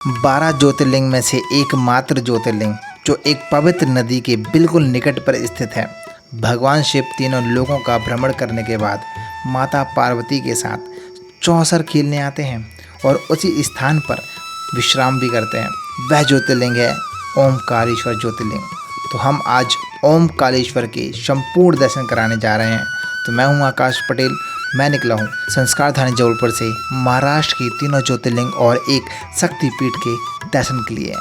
12 ज्योतिर्लिंग में से एकमात्र ज्योतिर्लिंग जो एक पवित्र नदी के बिल्कुल निकट पर स्थित है। भगवान शिव तीनों लोकों का भ्रमण करने के बाद माता पार्वती के साथ चौसर खेलने आते हैं और उसी स्थान पर विश्राम भी करते हैं। वह ज्योतिर्लिंग है ओमकारेश्वर ज्योतिर्लिंग। तो हम आज ओमकारेश्वर के संपूर्ण दर्शन कराने जा रहे हैं। तो मैं हूं आकाश पटेल। मैं निकला हूं संस्कार धानी जबलपुर से महाराष्ट्र की तीनों ज्योतिर्लिंग और एक शक्तिपीठ के दर्शन के लिए।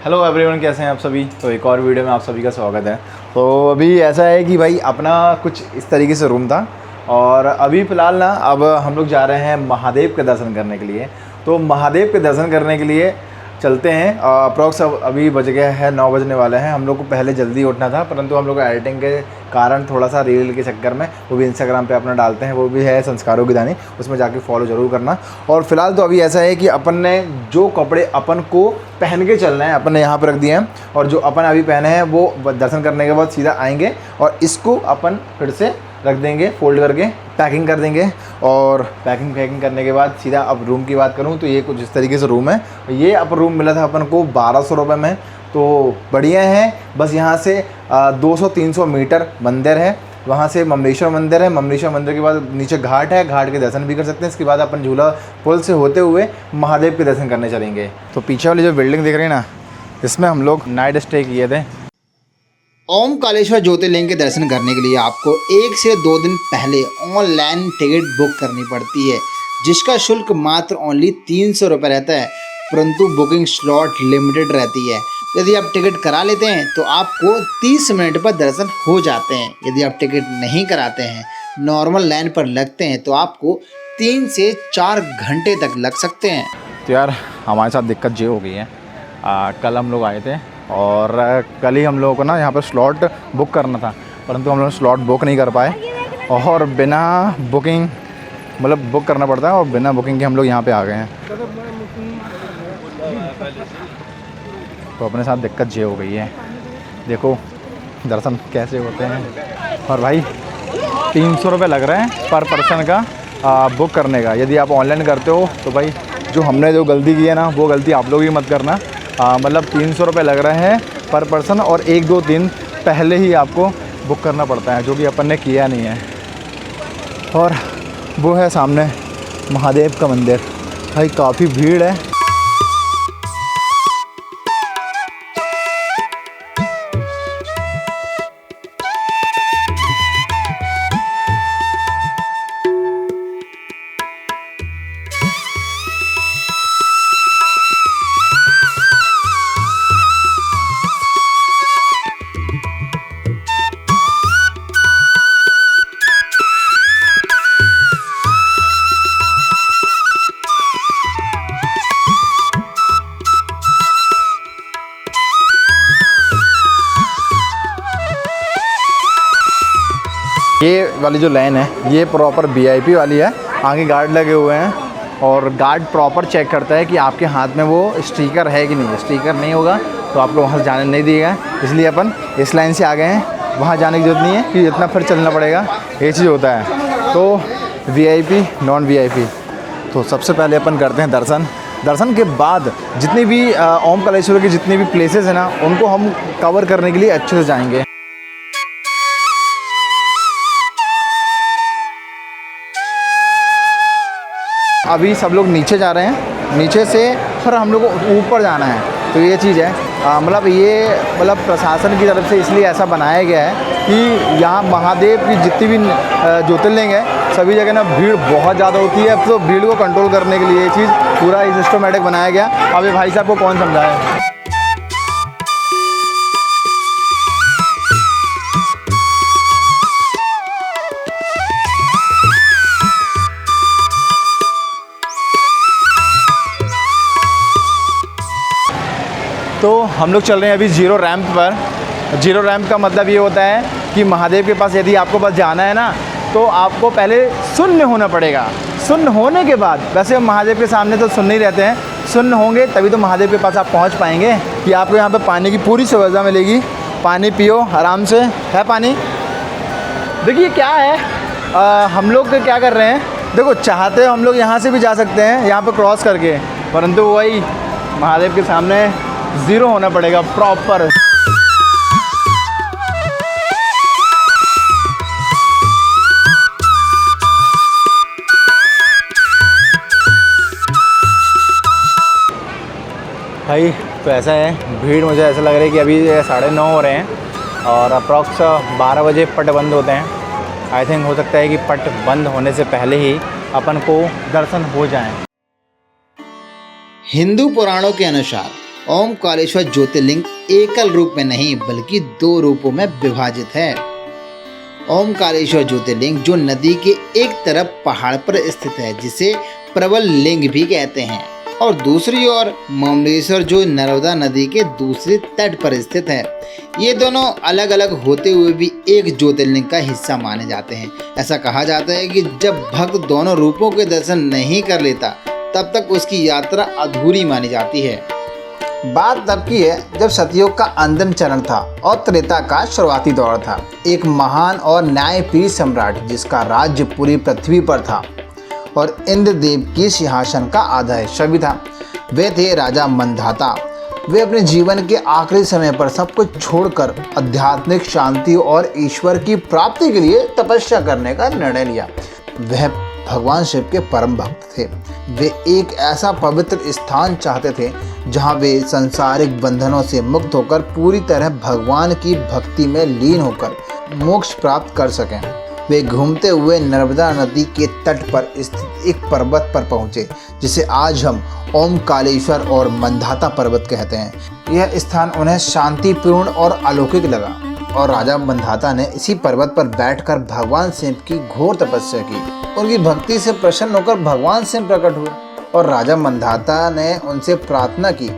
हेलो एवरीवन, कैसे हैं आप सभी। तो एक और वीडियो में आप सभी का स्वागत है। तो अभी ऐसा है कि भाई अपना कुछ इस तरीके से रूम था और अभी फ़िलहाल ना अब हम लोग जा रहे हैं महादेव के दर्शन करने के लिए। तो महादेव के दर्शन करने के लिए चलते हैं। अप्रॉक्स अभी बज गया है 9 बजने वाले हैं। हम लोग को पहले जल्दी उठना था, परंतु हम लोग एडिटिंग के कारण थोड़ा सा रील के चक्कर में, वो भी इंस्टाग्राम पे अपना डालते हैं, वो भी है संस्कारों की दानी, उसमें जाके फॉलो ज़रूर करना। और फिलहाल तो अभी ऐसा है कि अपन ने जो कपड़े अपन को पहन के चलना है अपन ने यहाँ पर रख दिए हैं, और जो अपन अभी पहने हैं वो दर्शन करने के बाद सीधा आएँगे और इसको अपन फिर से रख देंगे, फोल्ड करके पैकिंग कर देंगे। और पैकिंग करने के बाद सीधा अब रूम की बात करूं तो ये कुछ इस तरीके से रूम है। ये अब रूम मिला था अपन को 1200 रुपये में, तो बढ़िया है। बस यहाँ से 200-300 मीटर मंदिर है, वहाँ से ममलेश्वर मंदिर है। ममलेश्वर मंदिर के बाद नीचे घाट है, घाट के दर्शन भी कर सकते हैं। इसके बाद अपन झूला पुल से होते हुए महादेव के दर्शन करने चलेंगे। तो पीछे वाली जो बिल्डिंग दिख रही है ना, इसमें हम लोग नाइट स्टे किए थे। ओमकारेश्वर ज्योतिर्लिंग के दर्शन करने के लिए आपको 1 से 2 दिन पहले ऑनलाइन टिकट बुक करनी पड़ती है, जिसका शुल्क मात्र ओनली 300 रुपये रहता है, परंतु बुकिंग स्लॉट लिमिटेड रहती है। यदि आप टिकट करा लेते हैं तो आपको 30 मिनट पर दर्शन हो जाते हैं। यदि आप टिकट नहीं कराते हैं, नॉर्मल लाइन पर लगते हैं, तो आपको 3 से 4 घंटे तक लग सकते हैं। तो यार हमारे साथ दिक्कत ये हो गई है, कल हम लोग आए थे और कल ही हम लोगों को ना यहाँ पर स्लॉट बुक करना था, परंतु हम लोग स्लॉट बुक नहीं कर पाए। और बिना बुकिंग मतलब बुक करना पड़ता है, और बिना बुकिंग के हम लोग यहाँ पे आ गए हैं। तो अपने साथ दिक्कत ये हो गई है। देखो दर्शन कैसे होते हैं। और भाई 300 रुपये लग रहे हैं पर पर्सन का बुक करने का। यदि आप ऑनलाइन करते हो तो भाई जो हमने जो गलती की है ना, वो गलती आप लोग ही मत करना। मतलब 300 रुपये लग रहे हैं पर पर्सन, और 1-2 दिन पहले ही आपको बुक करना पड़ता है, जो कि अपन ने किया नहीं है। और वो है सामने महादेव का मंदिर। भाई काफ़ी भीड़ है। ये वाली जो लाइन है ये प्रॉपर वीआईपी वाली है। आगे गार्ड लगे हुए हैं और गार्ड प्रॉपर चेक करता है कि आपके हाथ में वो स्टिकर है कि नहीं। स्टिकर नहीं होगा तो आपको वहाँ से जाने नहीं दिएगा। इसलिए अपन इस लाइन से आ गए हैं, वहाँ जाने की जरूरत नहीं है कि इतना फिर चलना पड़ेगा, ये चीज़ होता है। तो वीआईपी नॉन वीआईपी, तो सबसे पहले अपन करते हैं दर्शन। दर्शन के बाद जितनी भी ओमकारेश्वर की जितनी भी प्लेसेस हैं ना, उनको हम कवर करने के लिए अच्छे से जाएंगे। अभी सब लोग नीचे जा रहे हैं, नीचे से फिर हम लोग को ऊपर जाना है। तो ये चीज़ है, मतलब ये मतलब प्रशासन की तरफ से इसलिए ऐसा बनाया गया है कि यहाँ महादेव की जितनी भी ज्योतिर्लिंग है, सभी जगह ना भीड़ बहुत ज़्यादा होती है। तो भीड़ को कंट्रोल करने के लिए ये चीज़ पूरा सिस्टमेटिक बनाया गया। अब ये भाई साहब को कौन समझाए। तो हम लोग चल रहे हैं अभी जीरो रैंप पर। जीरो रैंप का मतलब ये होता है कि महादेव के पास यदि आपको बस जाना है ना, तो आपको पहले शून्य होना पड़ेगा। शून्य होने के बाद, वैसे महादेव के सामने तो शून्य ही रहते हैं, शून्य होंगे तभी तो महादेव के पास आप पहुंच पाएंगे। कि आपको यहाँ पे पानी की पूरी सुविधा मिलेगी, पानी पियो आराम से, है पानी। देखिए क्या है, हम लोग क्या कर रहे हैं, देखो चाहते हम लोग यहाँ से भी जा सकते हैं, यहाँ पे क्रॉस करके, परंतु वही महादेव के सामने ज़ीरो होना पड़ेगा प्रॉपर। भाई तो ऐसा है, भीड़ मुझे ऐसा लग रहा है कि अभी 9:30 हो रहे हैं और अप्रॉक्स 12 बजे पट बंद होते हैं। आई थिंक हो सकता है कि पट बंद होने से पहले ही अपन को दर्शन हो जाएं। हिंदू पुराणों के अनुसार ओमकारेश्वर ज्योतिर्लिंग एकल रूप में नहीं बल्कि 2 रूपों में विभाजित है। ओमकारेश्वर ज्योतिर्लिंग जो नदी के एक तरफ पहाड़ पर स्थित है जिसे प्रबल लिंग भी कहते हैं, और दूसरी ओर ममलेश्वर जो नर्मदा नदी के दूसरे तट पर स्थित है। ये दोनों अलग अलग होते हुए भी एक ज्योतिर्लिंग का हिस्सा माने जाते हैं। ऐसा कहा जाता है कि जब भक्त दोनों रूपों के दर्शन नहीं कर लेता तब तक उसकी यात्रा अधूरी मानी जाती है। बात तब की है जब सतयुग का अंतिम चरण था और त्रेता का शुरुआती दौर था। एक महान और न्यायप्रिय सम्राट जिसका राज्य पूरी पृथ्वी पर था और इंद्रदेव की सिंहासन का आधार भी था, वे थे राजा मंधाता। वे अपने जीवन के आखिरी समय पर सब कुछ छोड़कर आध्यात्मिक शांति और ईश्वर की प्राप्ति के लिए तपस्या करने का निर्णय लिया। वह भगवान शिव के परम भक्त थे। वे एक ऐसा पवित्र स्थान चाहते थे जहां वे सांसारिक बंधनों से मुक्त होकर पूरी तरह भगवान की भक्ति में लीन होकर मोक्ष प्राप्त कर सकें। वे घूमते हुए नर्मदा नदी के तट पर स्थित एक पर्वत पर पहुंचे जिसे आज हम ओमकारेश्वर और मंधाता पर्वत कहते हैं। यह स्थान उन्हें शांतिपूर्ण और अलौकिक लगा और राजा मंधाता ने इसी पर्वत पर बैठकर भगवान शिव की घोर तपस्या की। उनकी भक्ति से प्रसन्न होकर भगवान शिव प्रकट हुए और राजा मंधाता ने उनसे प्रार्थना की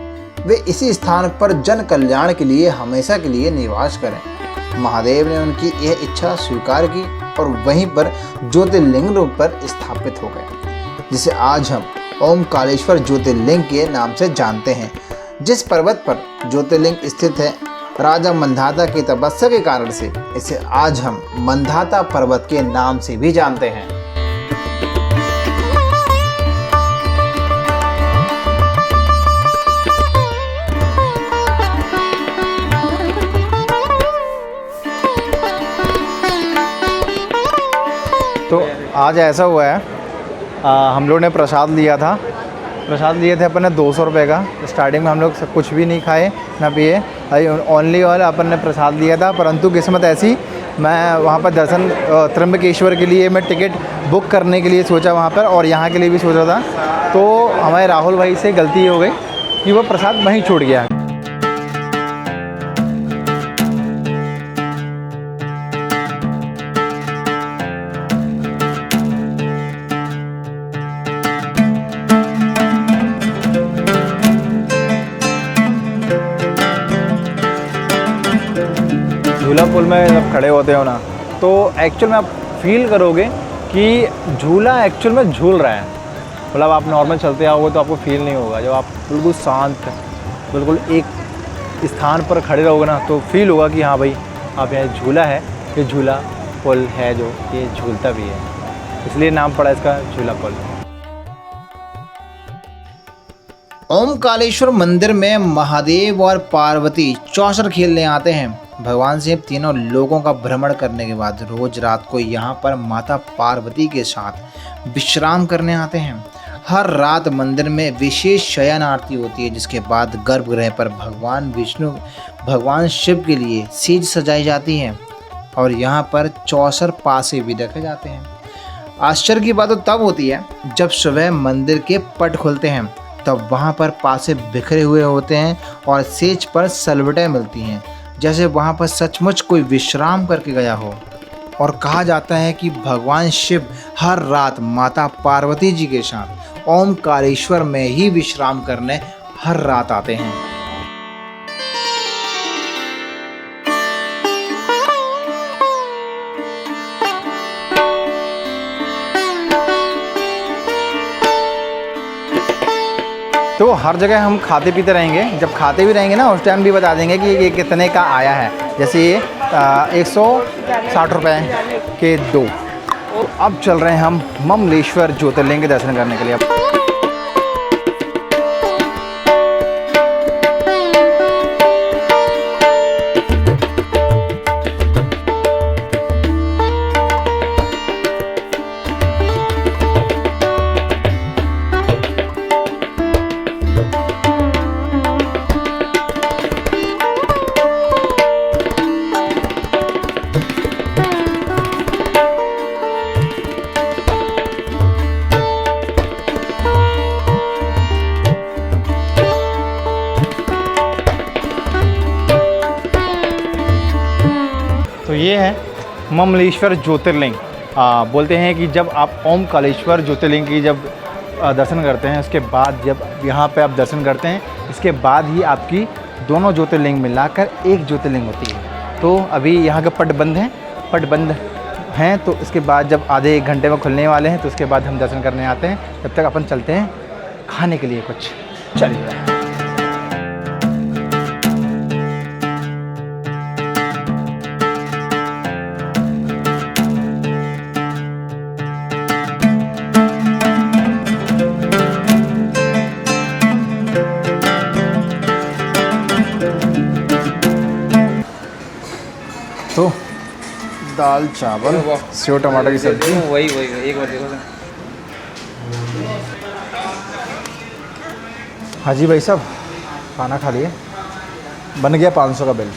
वे इसी स्थान पर जन कल्याण के लिए हमेशा के लिए निवास करें। महादेव ने उनकी यह इच्छा स्वीकार की और वहीं पर ज्योतिर्लिंग रूप पर स्थापित हो गए, जिसे आज हम ओमकारेश्वर ज्योतिर्लिंग के नाम से जानते हैं। जिस पर्वत पर ज्योतिर्लिंग स्थित है, राजा मंधाता की तपस्या के कारण से इसे आज हम मंधाता पर्वत के नाम से भी जानते हैं। तो आज ऐसा हुआ है, हम लोग ने प्रसाद लिया था। प्रसाद लिए थे अपन ने 200 रुपये का। स्टार्टिंग में हम लोग कुछ भी नहीं खाए ना पिए, ओनली और अपन ने प्रसाद लिया था। परंतु किस्मत ऐसी, मैं वहाँ पर दर्शन त्र्यंबकेश्वर के लिए मैं टिकट बुक करने के लिए सोचा वहाँ पर, और यहाँ के लिए भी सोच रहा था। तो हमारे राहुल भाई से गलती हो गई कि वो प्रसाद वहीं छूट गया। झूला पुल में जब खड़े होते हो ना, तो एक्चुअल में आप फील करोगे कि झूला एक्चुअल में झूल रहा है। मतलब आप नॉर्मल चलते आओगे तो आपको फील नहीं होगा। जब आप बिल्कुल शांत, बिल्कुल एक स्थान पर खड़े रहोगे ना, तो फील होगा कि हाँ भाई आप यहाँ झूला है, ये झूला पुल है जो ये झूलता भी है, इसलिए नाम पड़ा इसका झूला पुल। ओमकारेश्वर मंदिर में महादेव और पार्वती चौसर खेलने आते हैं। भगवान शिव तीनों लोगों का भ्रमण करने के बाद रोज रात को यहाँ पर माता पार्वती के साथ विश्राम करने आते हैं। हर रात मंदिर में विशेष शयन आरती होती है, जिसके बाद गर्भगृह पर भगवान शिव के लिए सेज सजाई जाती है और यहाँ पर चौसर पासे भी रखे जाते हैं। आश्चर्य की बात तो तब होती है जब सुबह मंदिर के पट खुलते हैं, तब वहाँ पर पासे बिखरे हुए होते हैं और सेज पर सलवटें मिलती हैं, जैसे वहाँ पर सचमुच कोई विश्राम करके गया हो। और कहा जाता है कि भगवान शिव हर रात माता पार्वती जी के साथ ओमकारेश्वर में ही विश्राम करने हर रात आते हैं। तो हर जगह हम खाते पीते रहेंगे। जब खाते भी रहेंगे ना, उस टाइम भी बता देंगे कि ये कितने का आया है। जैसे ये 160 रुपये के 2, अब चल रहे हैं हम ममलेश्वर ज्योतिर्लिंग के दर्शन करने के लिए। तो ये है ममलेश्वर ज्योतिर्लिंग। बोलते हैं कि जब आप ओमकारेश्वर ज्योतिर्लिंग की जब दर्शन करते हैं, उसके बाद जब यहाँ पे आप दर्शन करते हैं, इसके बाद ही आपकी दोनों ज्योतिर्लिंग मिलाकर एक ज्योतिर्लिंग होती है। तो अभी यहाँ का पट बंद हैं, तो इसके बाद जब आधे 1 घंटे में खुलने वाले हैं, तो उसके बाद हम दर्शन करने आते हैं। तब तक अपन चलते हैं खाने के लिए कुछ। चलिए। तो दाल चावल सेव टमाटर की सब्जी। वही एक बार देखो। हाँ जी भाई साहब, खाना खा लिए, बन गया 500 का बिल।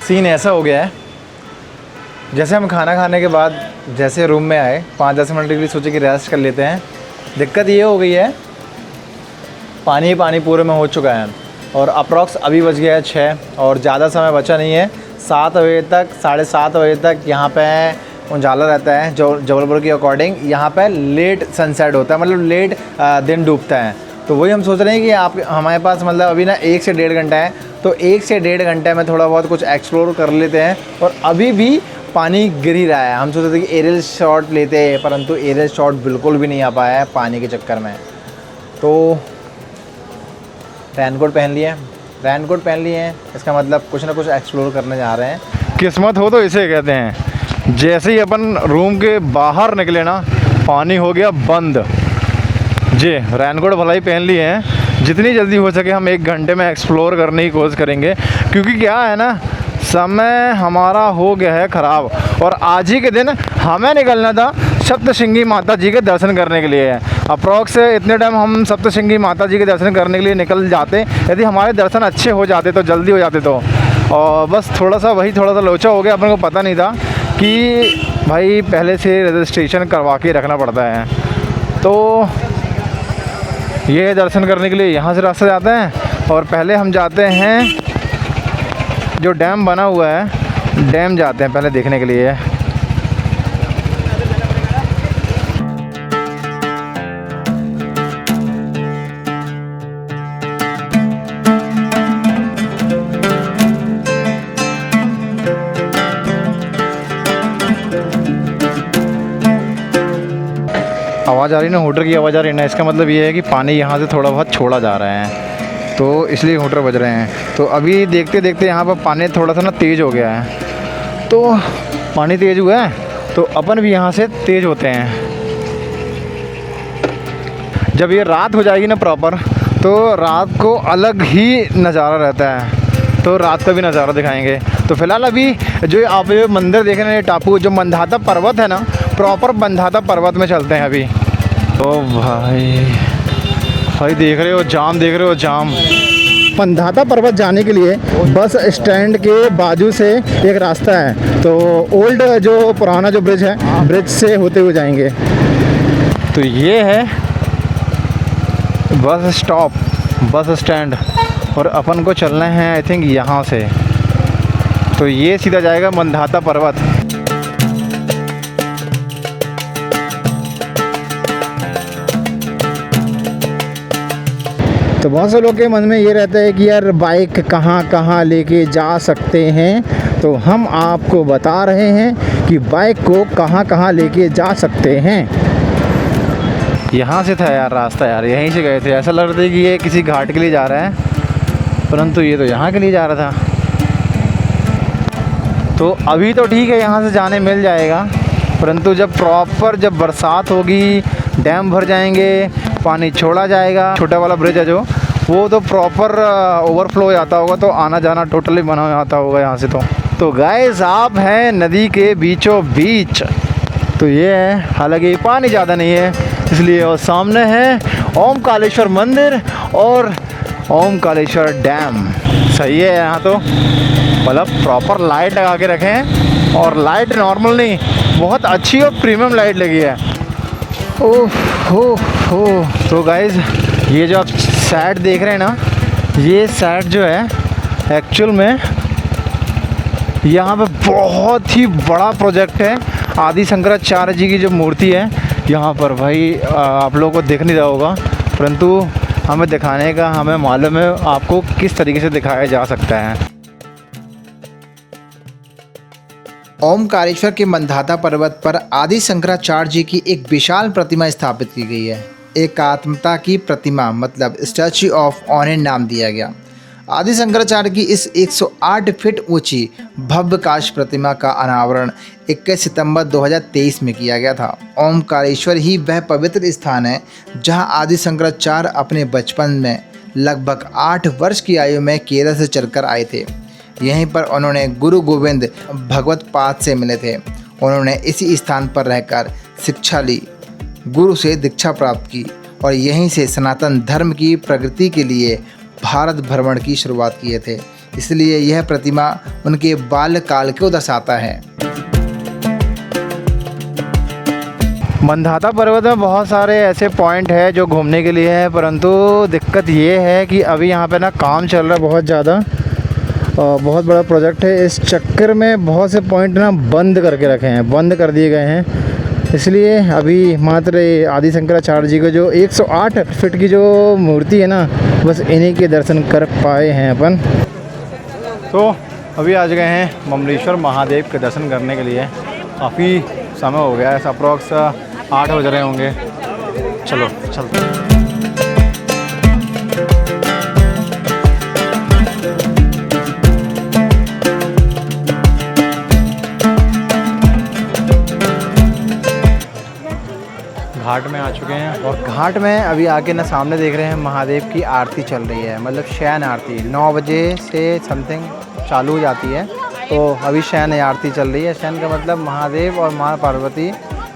सीन ऐसा हो गया है, जैसे हम खाना खाने के बाद जैसे रूम में आए, 5-10 मिनट के लिए सोचे कि रेस्ट कर लेते हैं। दिक्कत ये हो गई है, पानी पूरे में हो चुका है और अप्रॉक्स अभी बज गया है 6 और ज़्यादा समय बचा नहीं है। 7 बजे तक, 7:30 बजे तक यहाँ पे उजाला रहता है। जो जबलपुर के अकॉर्डिंग यहाँ पे लेट सनसेट होता है, मतलब लेट दिन डूबता है। तो वही हम सोच रहे हैं कि आप हमारे पास मतलब अभी ना 1 से 1.5 घंटा है, तो 1 से 1.5 घंटे में थोड़ा बहुत कुछ एक्सप्लोर कर लेते हैं। और अभी भी पानी गिर ही रहा है। हम सोचते थे कि एरियल शॉट लेते हैं, परंतु एरियल शॉट बिल्कुल भी नहीं आ पाया है पानी के चक्कर में। तो रेनकोट पहन लिए हैं, इसका मतलब कुछ ना कुछ एक्सप्लोर करने जा रहे हैं। किस्मत हो तो इसे कहते हैं। जैसे ही अपन रूम के बाहर निकले ना, पानी हो गया बंद। जी, रेनकोट भला ही पहन लिए हैं। जितनी जल्दी हो सके हम 1 घंटे में एक्सप्लोर करने की कोशिश करेंगे, क्योंकि क्या है ना, समय हमारा हो गया है ख़राब और आज ही के दिन हमें निकलना था सप्तशृंगी माता जी के दर्शन करने के लिए। अप्रॉक्स इतने टाइम हम सप्तशृंगी माता जी के दर्शन करने के लिए निकल जाते, यदि हमारे दर्शन अच्छे हो जाते तो, जल्दी हो जाते तो। और बस थोड़ा सा लोचा हो गया। अपन को पता नहीं था कि भाई पहले से रजिस्ट्रेशन करवा के रखना पड़ता है। तो ये दर्शन करने के लिए यहाँ से रास्ता जाते हैं और पहले हम जाते हैं जो डैम बना हुआ है, डैम जाते हैं पहले देखने के लिए। आवाज़ आ रही ना, होटर की आवाज़ आ रही ना, इसका मतलब ये है कि पानी यहाँ से थोड़ा बहुत छोड़ा जा रहा है, तो इसलिए होटर बज रहे हैं। तो अभी देखते देखते यहाँ पर पानी थोड़ा सा ना तेज़ हो गया है। तो पानी तेज़ हुआ है तो अपन भी यहाँ से तेज़ होते हैं। जब ये रात हो जाएगी ना प्रॉपर, तो रात को अलग ही नज़ारा रहता है, तो रात का भी नज़ारा दिखाएंगे। तो फिलहाल अभी जो आप ये मंदिर देख रहे हैं, टापू जो मंधाता पर्वत है ना, प्रॉपर मंधाता पर्वत में चलते हैं अभी। तो भाई देख रहे हो जाम, जाम। मंधाता पर्वत जाने के लिए बस स्टैंड के बाजू से एक रास्ता है, तो ओल्ड जो पुराना जो ब्रिज है, ब्रिज से होते हुए जाएंगे। तो ये है बस स्टॉप, बस स्टैंड, और अपन को चलना है आई थिंक यहाँ से। तो ये सीधा जाएगा मंधाता पर्वत। तो बहुत से लोग के मन में ये रहता है कि यार बाइक कहाँ कहाँ लेके जा सकते हैं, तो हम आपको बता रहे हैं कि बाइक को कहाँ कहाँ लेके जा सकते हैं। यहाँ से था यार रास्ता, यार यहीं से गए थे। ऐसा लग रहा था कि ये किसी घाट के लिए जा रहा है, परंतु ये तो यहाँ के लिए जा रहा था। तो अभी तो ठीक है, यहाँ से जाने मिल जाएगा, परंतु जब प्रॉपर जब बरसात होगी, डैम भर जाएंगे, पानी छोड़ा जाएगा, छोटा वाला ब्रिज है जो, वो तो प्रॉपर ओवरफ्लो हो जाता होगा, तो आना जाना टोटली बना जाता होगा यहाँ से। तो गाइस आप हैं नदी के बीचों बीच। तो ये है, हालांकि पानी ज़्यादा नहीं है इसलिए, और सामने है ओमकालेश्वर मंदिर और ओमकालेश्वर डैम। सही है, यहाँ तो मतलब प्रॉपर लाइट लगा के रखे हैं, और लाइट नॉर्मल नहीं, बहुत अच्छी और प्रीमियम लाइट लगी है। ओह हो। तो गाइस ये जो आप साइड देख रहे हैं ना, ये साइड जो है एक्चुअल में यहाँ पे बहुत ही बड़ा प्रोजेक्ट है। आदि शंकराचार्य जी की जो मूर्ति है यहाँ पर, भाई आप लोगों को दिख नहीं रहा होगा, परंतु हमें दिखाने का हमें मालूम है आपको किस तरीके से दिखाया जा सकता है। ओमकारेश्वर के मंधाता पर्वत पर आदि शंकराचार्य जी की एक विशाल प्रतिमा स्थापित की गई है। एकात्मता की प्रतिमा मतलब स्टैच्यू ऑफ ऑनर नाम दिया गया। आदि शंकराचार्य की इस 108 फीट ऊंची भव्य काश प्रतिमा का अनावरण 21 सितंबर 2023 में किया गया था। ओमकारेश्वर ही वह पवित्र स्थान है जहां आदि शंकराचार्य अपने बचपन में लगभग 8 वर्ष की आयु में केरल से चलकर आए थे। यहीं पर उन्होंने गुरु गोविंद भगवत पाद से मिले थे। उन्होंने इसी स्थान पर रहकर शिक्षा ली, गुरु से दीक्षा प्राप्त की और यहीं से सनातन धर्म की प्रगति के लिए भारत भ्रमण की शुरुआत किए थे। इसलिए यह प्रतिमा उनके बाल्यकाल को दर्शाता है। मंधाता पर्वत में बहुत सारे ऐसे पॉइंट है जो घूमने के लिए है, परंतु दिक्कत ये है कि अभी यहाँ पे ना काम चल रहा है बहुत ज़्यादा, बहुत बड़ा प्रोजेक्ट है। इस चक्कर में बहुत से पॉइंट ना बंद करके रखे हैं, बंद कर दिए गए हैं। इसलिए अभी मात्र आदि शंकराचार्य जी को जो 108 फीट की जो मूर्ति है ना, बस इन्हीं के दर्शन कर पाए हैं अपन। तो अभी आज गए हैं ममलेश्वर महादेव के दर्शन करने के लिए। काफ़ी समय हो गया है, अप्रॉक्स 8 बज रहे होंगे। चलो चलते हैं। घाट में आ चुके हैं, और घाट में अभी आके ना सामने देख रहे हैं महादेव की आरती चल रही है, मतलब शयन आरती 9 बजे से समथिंग चालू हो जाती है। तो अभी शयन आरती चल रही है। शयन का मतलब महादेव और माँ पार्वती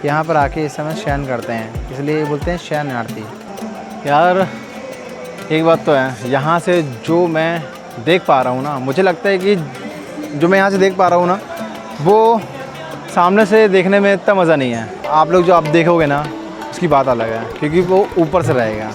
यहाँ पर आके इस समय शयन करते हैं, इसलिए बोलते हैं शयन आरती। यार एक बात तो है, यहाँ से जो मैं देख पा रहा हूँ ना, मुझे लगता है कि जो मैं यहाँ से देख पा रहा हूँ ना, वो सामने से देखने में इतना मज़ा नहीं है। आप लोग जो आप देखोगे ना, उसकी बात अलग है, क्योंकि वो ऊपर से रहेगा।